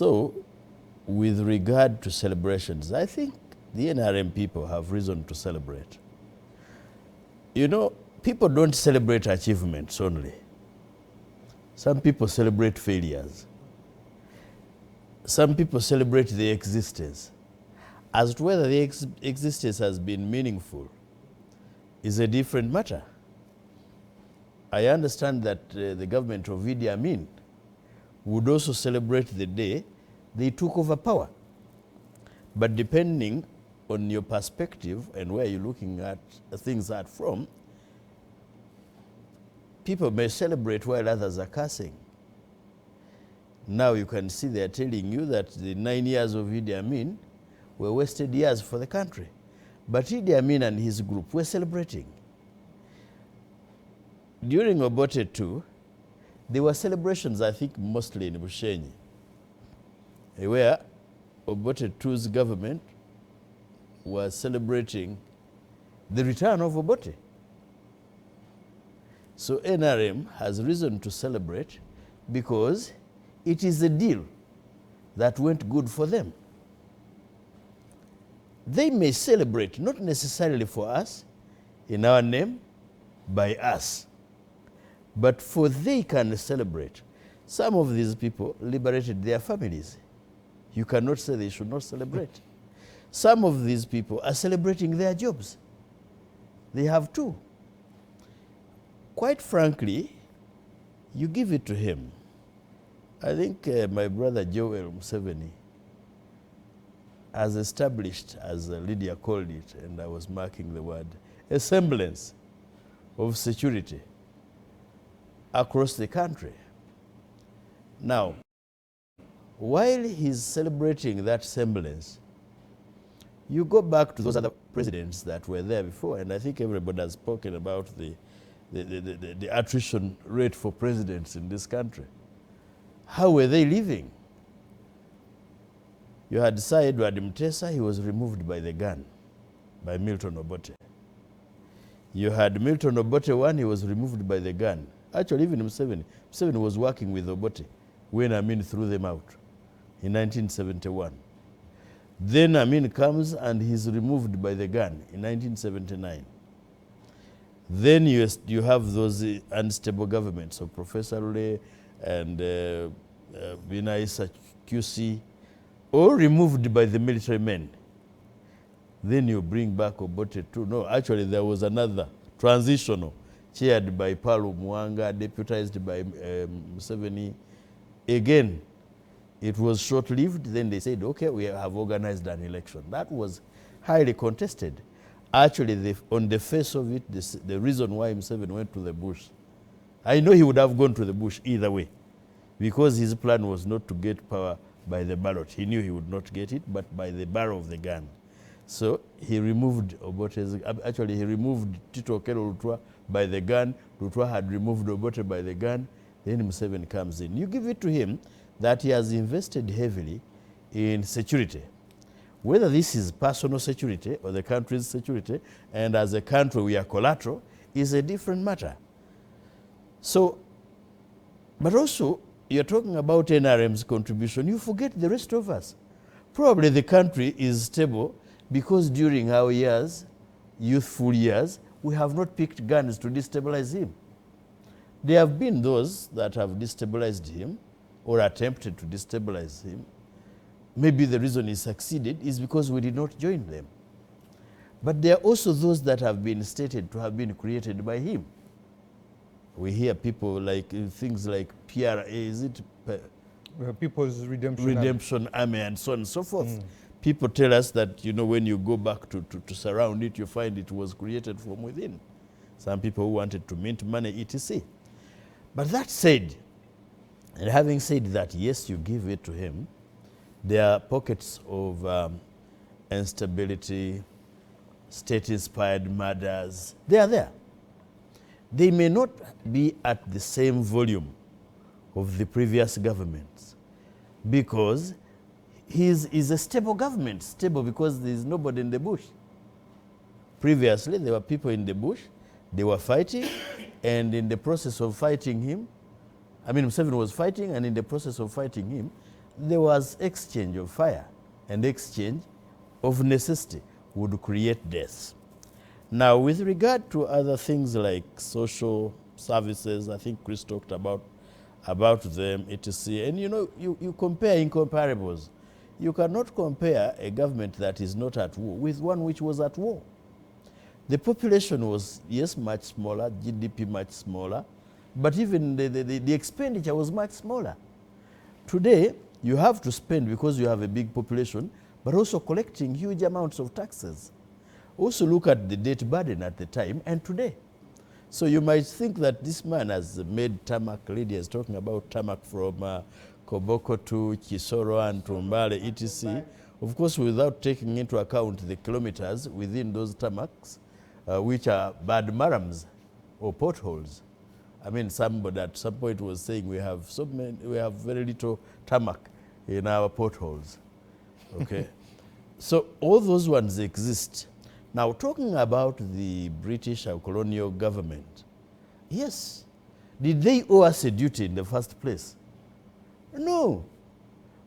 So, with regard to celebrations, I think the NRM people have reason to celebrate. You know, people don't celebrate achievements only. Some people celebrate failures. Some people celebrate the existence. As to whether the existence has been meaningful is a different matter. I understand that the government of Idi Amin would also celebrate the day they took over power. But depending on your perspective and where you're looking at things at from, people may celebrate while others are cursing. Now you can see they're telling you that the 9 years of Idi Amin were wasted years for the country. But Idi Amin and his group were celebrating. During Obote too, there were celebrations, I think, mostly in Bushenyi, where Obote II's government was celebrating the return of Obote. So NRM has reason to celebrate because it is a deal that went good for them. They may celebrate, not necessarily for us, in our name, by us, but for they can celebrate. Some of these people liberated their families. You cannot say they should not celebrate. Some of these people are celebrating their jobs. They have too. Quite frankly, you give it to him. I think my brother Joel Museveni has established, as Lydia called it, and I was marking the word, a semblance of security across the country. Now, while he's celebrating that semblance, you go back to those other presidents that were there before, and I think everybody has spoken about the attrition rate for presidents in this country. How were they living? You had Sir Edward Mutesa, he was removed by the gun, by Milton Obote. You had Milton Obote I, he was removed by the gun. Actually, even Museveni was working with Obote when Amin threw them out in 1971. Then Amin comes and he's removed by the gun in 1979. Then you have those unstable governments of Professor Lule and Binaisa QC, all removed by the military men. Then you bring back Obote too. No, actually there was another transitional, chaired by Palu Mwanga, deputized by Museveni. Again, it was short-lived. Then they said, okay, we have organized an election. That was highly contested. Actually, on the face of it, the reason why Museveni went to the bush, I know he would have gone to the bush either way, because his plan was not to get power by the ballot. He knew he would not get it, but by the barrel of the gun. So he removed Obote's, actually he removed Tito Okello Lutwa by the gun. Lutwa had removed Obote by the gun. Then Museveni comes in. You give it to him that he has invested heavily in security. Whether this is personal security or the country's security, and as a country we are collateral, is a different matter. So, but also, you're talking about NRM's contribution, you forget the rest of us. Probably the country is stable because during our years, youthful years, we have not picked guns to destabilize him. There have been those that have destabilized him or attempted to destabilize him. Maybe the reason he succeeded is because we did not join them. But there are also those that have been stated to have been created by him. We hear people like things like PRA, is it? People's Redemption Army and so on and so forth. People tell us that, you know, when you go back to surround it, you find it was created from within. Some people who wanted to mint money, etc. But that said, and having said that, yes, you give it to him, there are pockets of instability, state-inspired murders. They are there. They may not be at the same volume of the previous governments because his is a stable government. Stable because there is nobody in the bush. Previously, there were people in the bush. They were fighting, and in the process of fighting him, I mean, Museveni was fighting, and in the process of fighting him, there was exchange of fire, and exchange of necessity would create deaths. Now, with regard to other things like social services, I think Chris talked about them, etc. And you know, you compare incomparables. You cannot compare a government that is not at war with one which was at war. The population was, yes, much smaller, GDP much smaller, but even the expenditure was much smaller. Today, you have to spend because you have a big population, but also collecting huge amounts of taxes. Also look at the debt burden at the time and today. So you might think that this man has made tarmac. Lydia is talking about tarmac from Koboko to Kisoro and to Mbale, etc. Of course, without taking into account the kilometers within those tarmacs, which are bad Nrm'S or potholes. I mean, somebody at some point was saying we have very little tarmac in our potholes. Okay, so all those ones exist. Now, talking about the British or colonial government, yes, did they owe us a duty in the first place? No.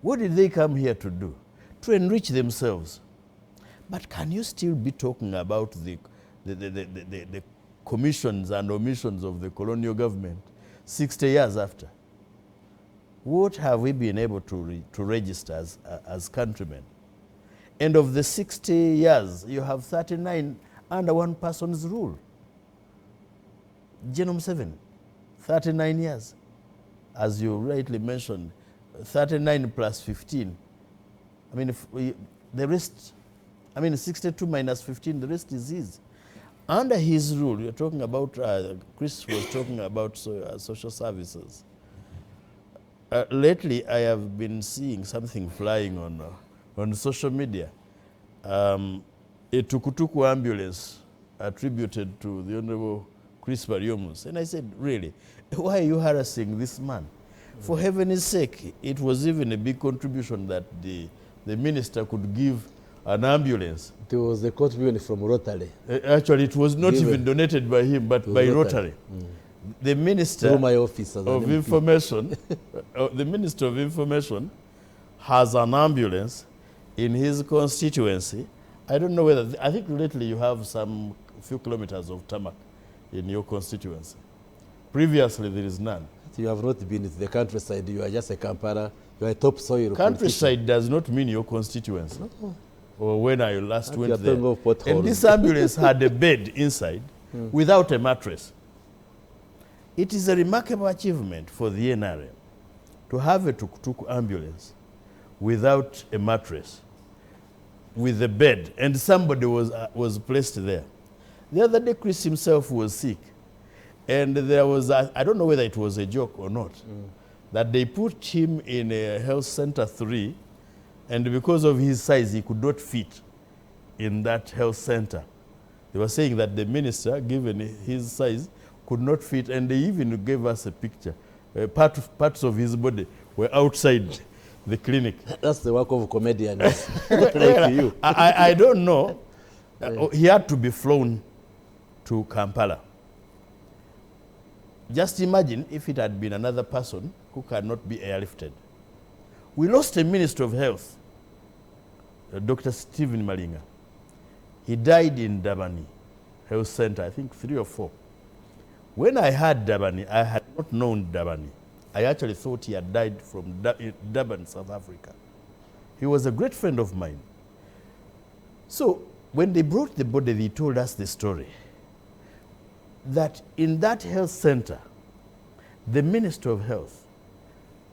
What did they come here to do? To enrich themselves. But can you still be talking about the commissions and omissions of the colonial government 60 years after? What have we been able to register as countrymen? And of the 60 years, you have 39 under one person's rule. Genome 7, 39 years. As you rightly mentioned, 39 plus 15. I mean, the rest, I mean, 62 minus 15, the rest is his. Under his rule, you're talking about, Chris was talking about social services. Lately, I have been seeing something flying on social media. A tukutuku ambulance attributed to the Honorable Chris Bariomus. And I said, really, why are you harassing this man? For heaven's sake, it was even a big contribution that the minister could give an ambulance. It was a contribution from Rotary. Actually, it was not even donated by him, but by Rotary. The Minister Through my office as of Information, the Minister of Information has an ambulance in his constituency. I don't know whether, I think lately you have some few kilometers of tarmac in your constituency. Previously, there is none. You have not been to the countryside. You are just a Kampala. You are a topsoil. Countryside does not mean your constituency. No. Or when I last went there. And this ambulance had a bed inside without a mattress. It is a remarkable achievement for the NRM to have a tuk-tuk ambulance without a mattress, with a bed, and somebody was placed there. The other day, Chris himself was sick, and there was, I don't know whether it was a joke or not, that they put him in a health center 3, and because of his size, he could not fit in that health center. They were saying that the minister, given his size, could not fit, and they even gave us a picture. Parts of his body were outside the clinic. That's the work of comedians. Like you. I don't know. He had to be flown to Kampala. Just imagine if it had been another person who cannot be airlifted. We lost a Minister of Health, Dr. Stephen Malinga. He died in Dabani Health Center, I think 3 or 4. When I heard Dabani, I had not known Dabani. I actually thought he had died from Durban, South Africa. He was a great friend of mine. So when they brought the body, they told us the story that in that health center, the Minister of Health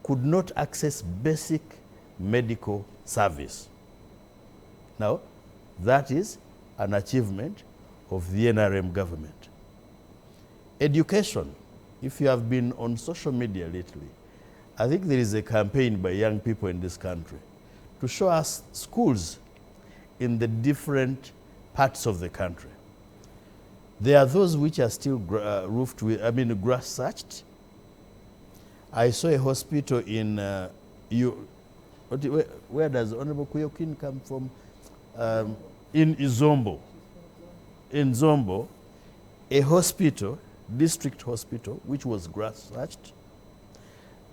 could not access basic medical service. Now, that is an achievement of the NRM government. Education, if you have been on social media lately, I think there is a campaign by young people in this country to show us schools in the different parts of the country. There are those which are still roofed with, grass thatched. I saw a hospital in, where does Honorable Kuyokin come from? In Izombo. In Zombo, a hospital, district hospital, which was grass thatched.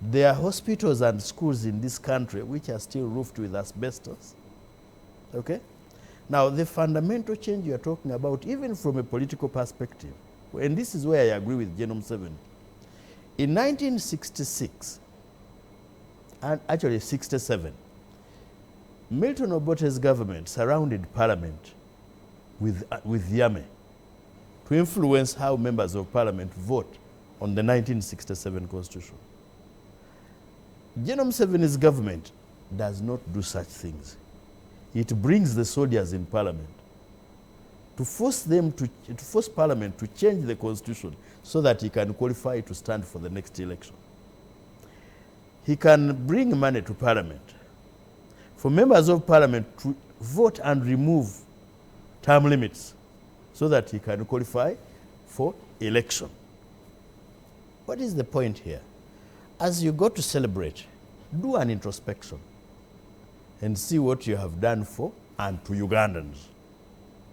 There are hospitals and schools in this country which are still roofed with asbestos. Okay? Now, the fundamental change you are talking about, even from a political perspective, and this is where I agree with General Museveni. In 1966, and actually 67, Milton Obote's government surrounded Parliament with Yame to influence how members of Parliament vote on the 1967 Constitution. General Museveni's government does not do such things. It brings the soldiers in Parliament to force Parliament to change the Constitution so that he can qualify to stand for the next election. He can bring money to Parliament for members of Parliament to vote and remove term limits so that he can qualify for election. What is the point here? As you go to celebrate, do an introspection and see what you have done for and to Ugandans.